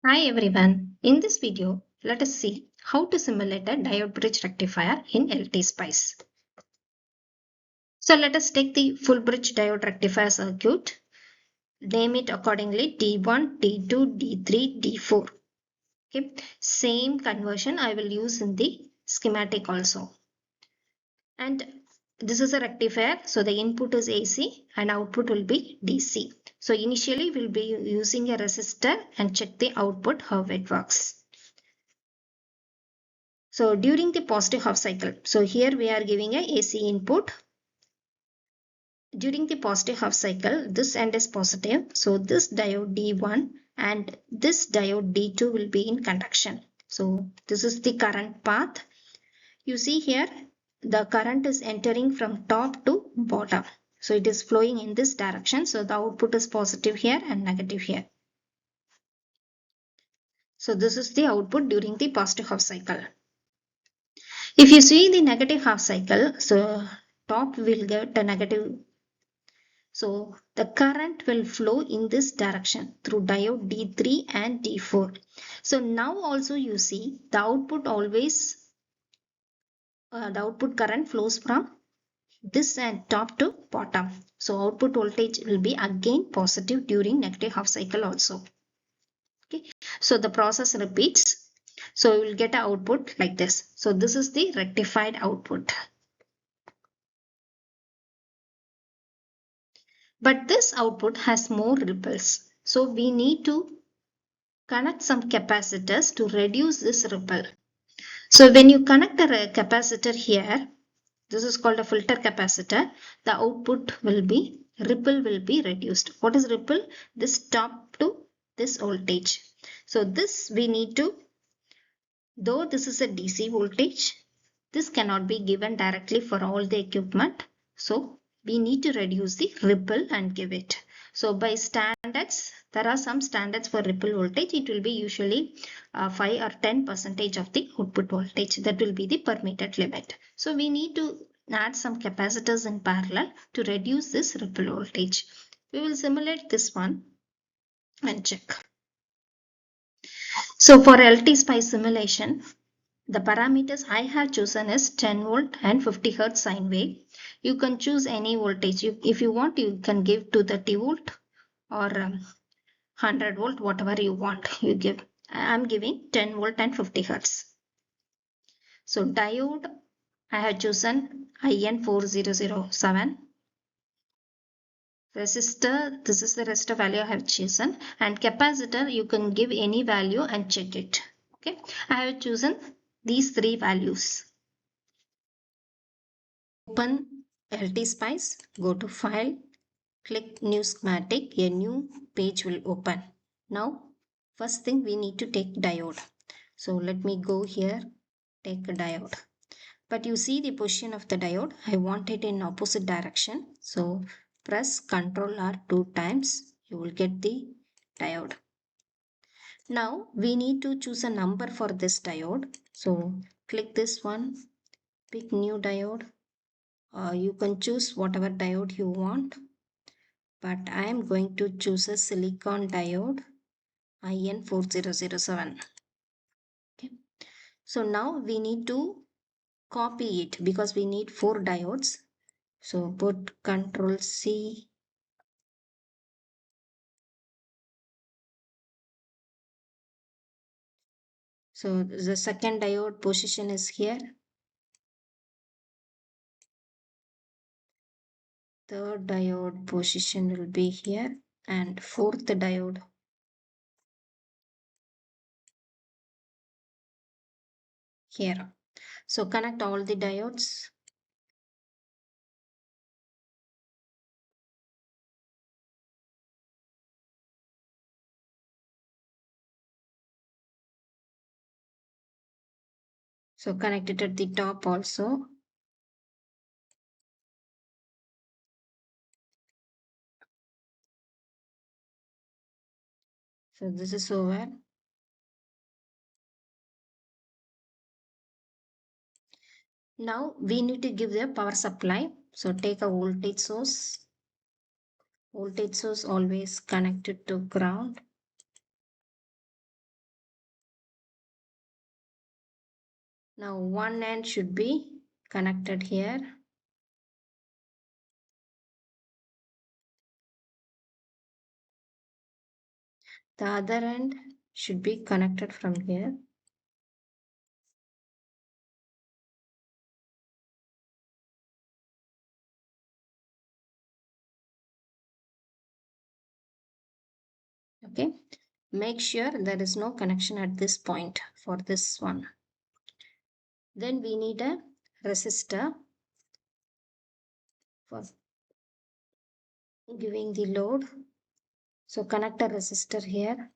Hi everyone. In this video, let us see how to simulate a diode bridge rectifier in LTspice. So let us take the full bridge diode rectifier circuit, name it accordingly D1, D2, D3, D4. Okay. Same conversion I will use in the schematic also. And this is a rectifier, so the input is AC and output will be DC. So initially we'll be using a resistor and check the output how it works. So during the positive half cycle, so here we are giving a AC input. During the positive half cycle, this end is positive. So this diode D1 and this diode D2 will be in conduction. So this is the current path. You see here, the current is entering from top to bottom. So it is flowing in this direction. So the output is positive here and negative here. So this is the output during the positive half cycle. If you see the negative half cycle, so top will get a negative. So the current will flow in this direction through diode D3 and D4. So now also you see the output the output current flows from this and top to bottom. So output voltage will be again positive during negative half cycle also. Okay. So the process repeats. So you will get an output like this. So this is the rectified output. But this output has more ripples. So we need to connect some capacitors to reduce this ripple. So when you connect a capacitor here, this is called a filter capacitor, the output ripple will be reduced. What is ripple? This top to this voltage. So this we need to, though this is a DC voltage, this cannot be given directly for all the equipment. So we need to reduce the ripple and give it. So by standards, there are some standards for ripple voltage. It will be usually 5 or 10% of the output voltage. That will be the permitted limit. So we need to add some capacitors in parallel to reduce this ripple voltage. We will simulate this one and check. So for LTspice simulation, the parameters I have chosen is 10 volt and 50 hertz sine wave. You can choose any voltage. If you want, you can give 230 volt or 100 volt, whatever you want. You give. I'm giving 10 volt and 50 hertz. So diode, I have chosen IN4007. Resistor, this is the resistor value I have chosen, and capacitor you can give any value and check it. Okay, I have chosen these three values. Open LTspice, go to file, click new schematic, a new page will open. Now first thing we need to take diode. So let me go here, take a diode. But you see the position of the diode, I want it in opposite direction. So press Ctrl R 2 times, you will get the diode. Now we need to choose a number for this diode. So click this one, pick new diode. You can choose whatever diode you want, but I am going to choose a silicon diode IN4007. Okay. So now we need to copy it because we need 4 diodes. So put Ctrl C. So the second diode position is here. Third diode position will be here, and fourth diode here. So connect all the diodes. So connect it at the top also. So this is over. Now we need to give the power supply. So take a voltage source. Voltage source always connected to ground. Now one end should be connected here. The other end should be connected from here. Okay, make sure there is no connection at this point for this one. Then we need a resistor for giving the load. So connect a resistor here.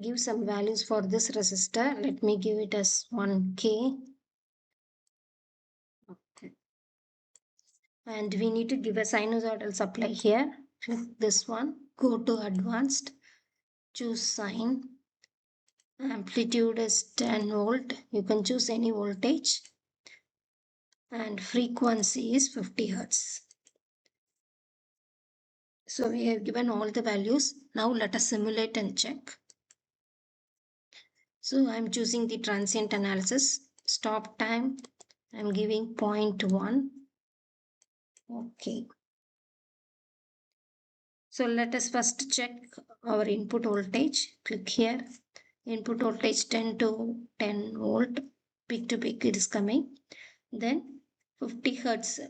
Give some values for this resistor. Let me give it as 1K. Okay. And we need to give a sinusoidal supply here. Click this one. Go to advanced. Choose sine. Amplitude is 10 volt. You can choose any voltage. And frequency is 50 hertz. So we have given all the values. Now let us simulate and check. So I'm choosing the transient analysis. Stop time. I'm giving 0.1. Okay. So let us first check our input voltage. Click here. Input voltage 10 to 10 volt. Peak to peak it is coming. Then 50 hertz.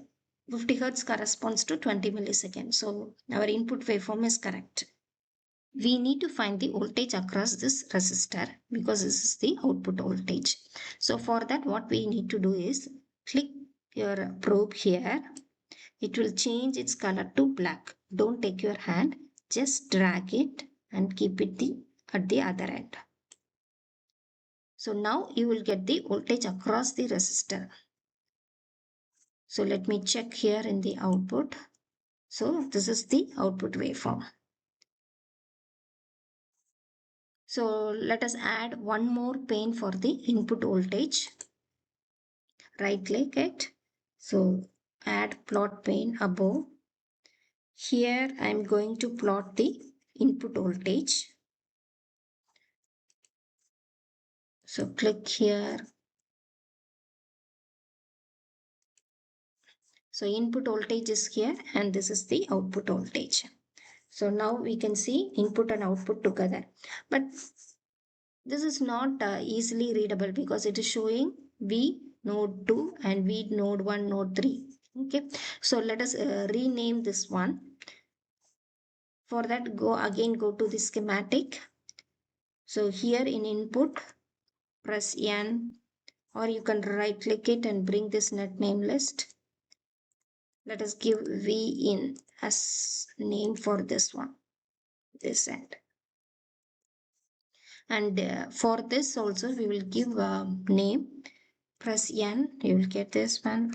50 hertz corresponds to 20 milliseconds. So our input waveform is correct. We need to find the voltage across this resistor because this is the output voltage. So for that what we need to do is click your probe here. It will change its color to black. Don't take your hand, just drag it and keep it at the other end. So now you will get the voltage across the resistor. So let me check here in the output. So this is the output waveform. So let us add one more pane for the input voltage. Right click it. So add plot pane above. Here I am going to plot the input voltage. So click here. So input voltage is here and this is the output voltage. So now we can see input and output together. But this is not easily readable because it is showing V node 2 and V node 1, node 3. Okay. So let us rename this one. For that go to the schematic. So here in input press N or you can right click it and bring this net name list. Let us give V in as name for this one, this end. And for this also we will give a name. Press N, you will get this one.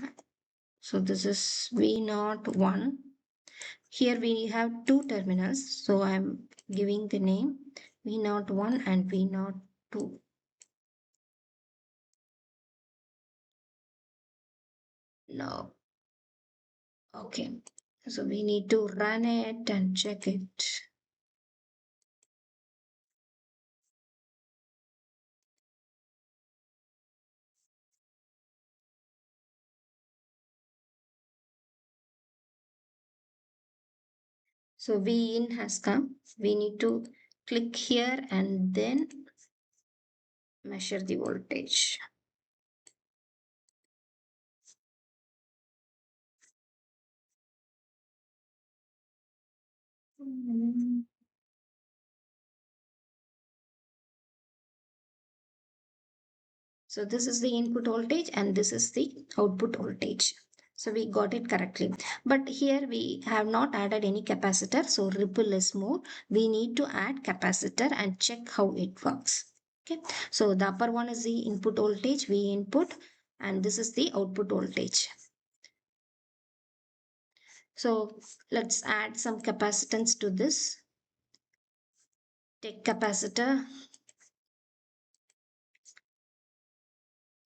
So this is V01. Here we have two terminals. So I am giving the name V01 and V02. No. Okay. So we need to run it and check it. So V in has come. We need to click here and then measure the voltage. So this is the input voltage and this is the output voltage. So we got it correctly. But here we have not added any capacitor. So ripple is more. We need to add capacitor and check how it works. Okay. So the upper one is the input voltage, V input, and this is the output voltage. So let's add some capacitance to this. Take capacitor.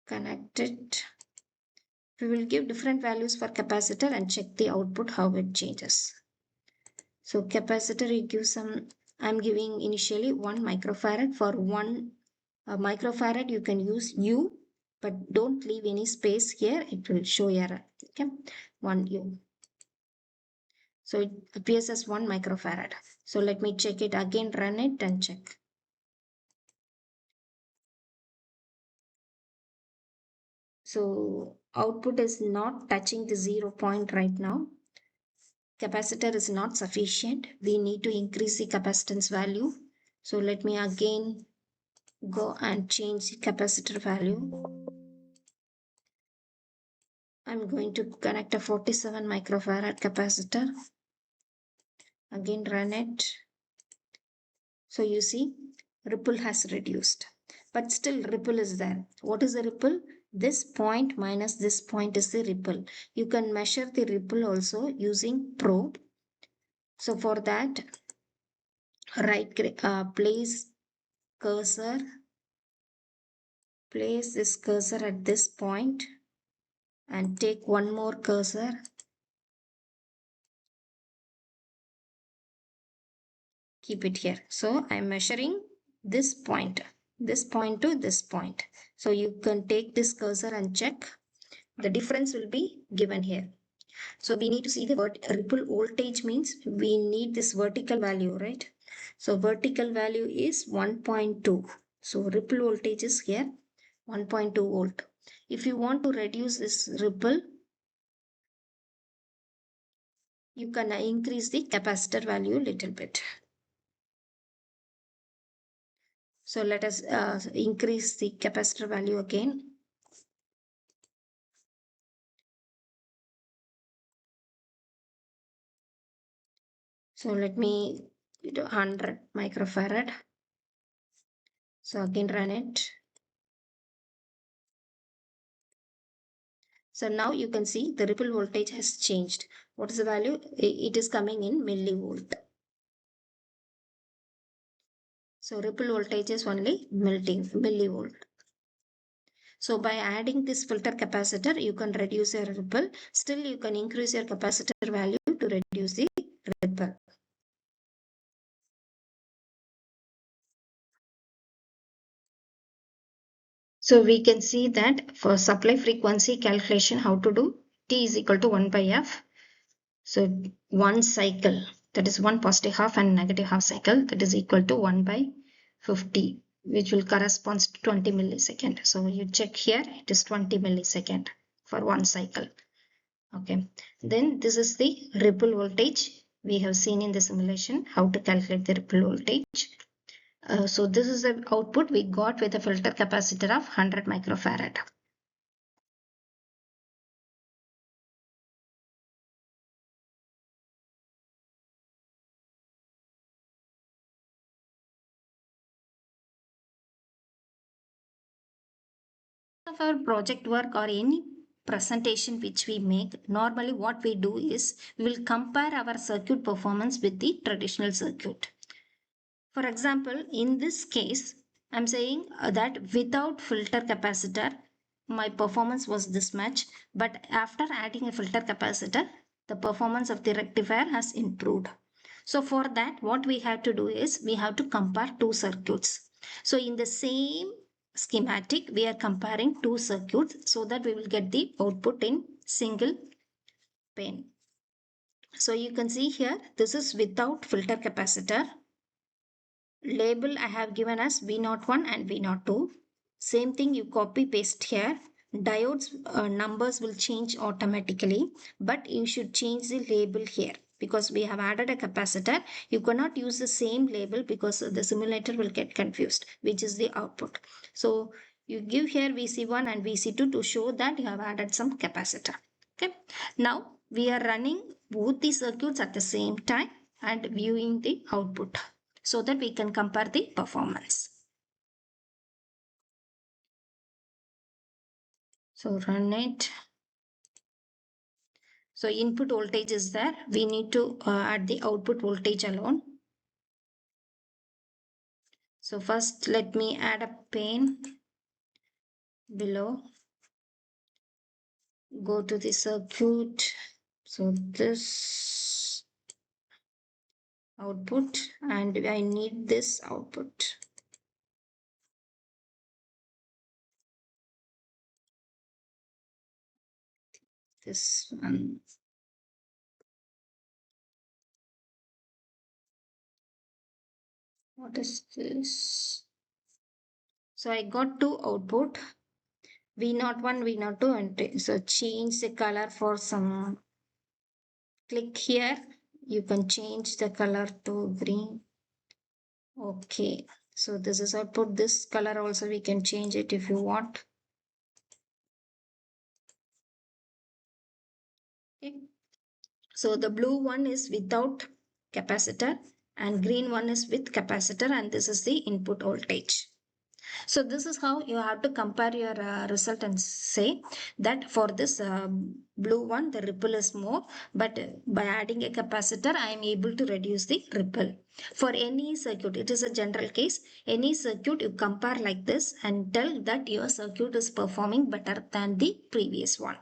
connect it. We will give different values for capacitor and check the output how it changes. So capacitor, you give some, I'm giving initially 1 microfarad. For 1 microfarad you can use U, but don't leave any space here, it will show error. Okay, 1 U. So it appears as 1 microfarad. So let me check it again, run it and check. So output is not touching the 0 point right now. Capacitor is not sufficient. We need to increase the capacitance value. So let me again go and change the capacitor value. I'm going to connect a 47 microfarad capacitor. Again run it. So you see ripple has reduced, but still ripple is there. What is the ripple? This point minus this point is the ripple. You can measure the ripple also using probe. So for that, place cursor, place this cursor at this point and take one more cursor. Keep it here. So I'm measuring this point to this point. So you can take this cursor and check. The difference will be given here. So we need to see the ripple voltage means we need this vertical value, right? So vertical value is 1.2. So ripple voltage is here 1.2 volt. If you want to reduce this ripple, you can increase the capacitor value a little bit. So let us increase the capacitor value again. So let me do 100 microfarad. So again run it. So now you can see the ripple voltage has changed. What is the value? It is coming in millivolt. So ripple voltage is only millivolt. So by adding this filter capacitor, you can reduce your ripple. Still, you can increase your capacitor value to reduce the ripple. So we can see that for supply frequency calculation, how to do? T is equal to 1 by F. So one cycle, that is one positive half and negative half cycle, that is equal to 1 by 50, which will correspond to 20 millisecond. So you check here, it is 20 millisecond for one cycle. Okay, then this is the ripple voltage. We have seen in the simulation how to calculate the ripple voltage. So this is the output we got with a filter capacitor of 100 microfarad. Of our project work or any presentation which we make, normally what we do is we will compare our circuit performance with the traditional circuit. For example, in this case, I'm saying that without filter capacitor, my performance was this much, but after adding a filter capacitor, the performance of the rectifier has improved. So for that, what we have to do is we have to compare two circuits. So in the same schematic, we are comparing two circuits so that we will get the output in single pane. So you can see here, this is without filter capacitor. Label I have given as V01 and V02. Same thing you copy paste here. Diodes numbers will change automatically, but you should change the label here because we have added a capacitor. You cannot use the same label because the simulator will get confused, which is the output. So you give here VC1 and VC2 to show that you have added some capacitor. Okay. Now we are running both the circuits at the same time and viewing the output so that we can compare the performance. So run it. So input voltage is there. We need to add the output voltage alone. So first let me add a pane below. go to the circuit. So this output, and I need this output. This one. What is this? So I got two output, V01, V02, and so change the color for some. Click here. You can change the color to green. Okay. So this is output. This color also we can change it if you want. Okay. So the blue one is without capacitor and green one is with capacitor, and this is the input voltage. So this is how you have to compare your result and say that for this blue one the ripple is more, but by adding a capacitor I am able to reduce the ripple. For any circuit, it is a general case, any circuit you compare like this and tell that your circuit is performing better than the previous one.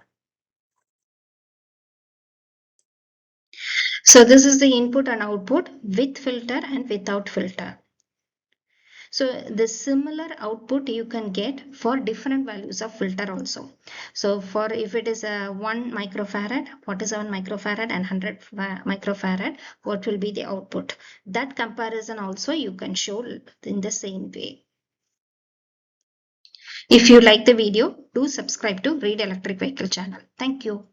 So this is the input and output with filter and without filter. So the similar output you can get for different values of filter also. So for if it is a 1 microfarad, 47 microfarad and 100 microfarad, what will be the output? That comparison also you can show in the same way. If you like the video, do subscribe to Read Electric Vehicle channel. Thank you.